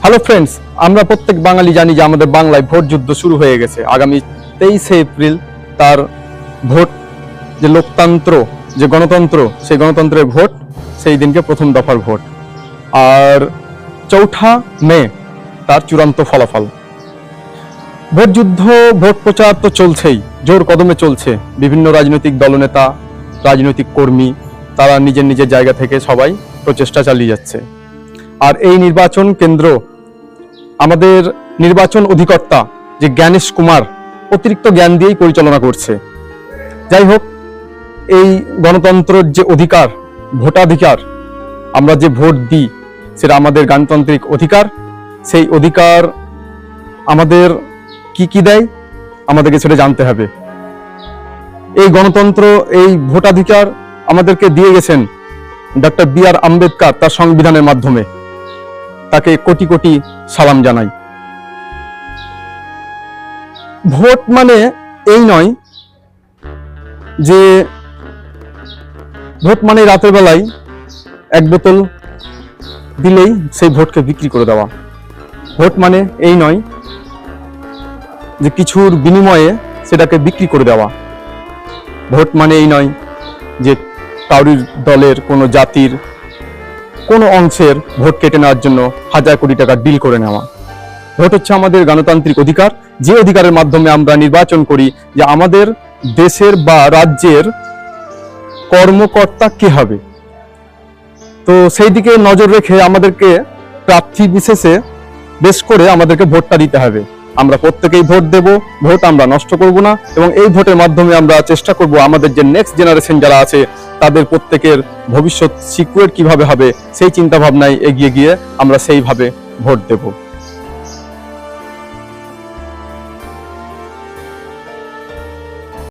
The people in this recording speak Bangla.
হ্যালো ফ্রেন্ডস, আমরা প্রত্যেক বাঙালি জানি যে আমাদের বাংলায় ভোট যুদ্ধ শুরু হয়ে গেছে। আগামী 23শে এপ্রিল তার ভোট, যে লোকতন্ত্র, যে গণতন্ত্র, সেই গণতন্ত্রের ভোট, সেই দিনকে প্রথম দফার ভোট। আর 4 মে তার চূড়ান্ত ফলাফল। ভোট যুদ্ধ, ভোট প্রচার তো চলছেই, জোর কদমে চলছে। বিভিন্ন রাজনৈতিক দলনেতা, রাজনৈতিক কর্মী, তারা নিজের নিজের জায়গা থেকে সবাই প্রচেষ্টা চালিয়ে যাচ্ছে। আর এই নির্বাচন কেন্দ্র, আমাদের নির্বাচন অধিকর্তা যে জ্ঞানেশ কুমার, অতিরিক্ত জ্ঞান দিয়েই পরিচালনা করছে। যাই হোক, এই গণতন্ত্রের যে অধিকার, ভোটাধিকার, আমরা যে ভোট দিই, সেটা আমাদের গণতান্ত্রিক অধিকার। সেই অধিকার আমাদের কি কি দেয়, আমাদেরকে সেটা জানতে হবে। এই গণতন্ত্র, এই ভোটাধিকার আমাদেরকে দিয়ে গেছেন ডক্টর বি.আর. আম্বেদকর তার সংবিধানের মাধ্যমে। তাকে কোটি কোটি সালাম জানাই। ভোট মানে এই নয় যে ভোট মানে রাতের বেলায় এক বোতল দিলেই সেই ভোটকে বিক্রি করে দেওয়া। ভোট মানে এই নয় যে কিছুর বিনিময়ে সেটাকে বিক্রি করে দেওয়া। ভোট মানে এই নয় যে কারুর দলের, কোনো জাতির, কোনো অংশের ভোট কেটে নেওয়ার জন্য হাজার কোটি টাকা ডিল করে নেওয়া। ভোট হচ্ছে আমাদের গণতান্ত্রিক অধিকার, যে অধিকারের মাধ্যমে আমরা নির্বাচন করি যে আমাদের দেশের বা রাজ্যের কর্মকর্তা কে হবে। তো সেই দিকে নজর রেখে আমাদেরকে প্রার্থী বিশেষে বেশ করে আমাদেরকে ভোটটা দিতে হবে। আমরা প্রত্যেকেই ভোট দেব, ভোট আমরা নষ্ট করব না, এবং এই ভোটের মাধ্যমে আমরা চেষ্টা করব আমাদের যে নেক্সট জেনারেশন যারা আছে তাদের প্রত্যেকের ভবিষ্যৎ সিকিউর কিভাবে হবে, সেই চিন্তা ভাবনায় এগিয়ে গিয়ে আমরা সেইভাবে ভোট দেব।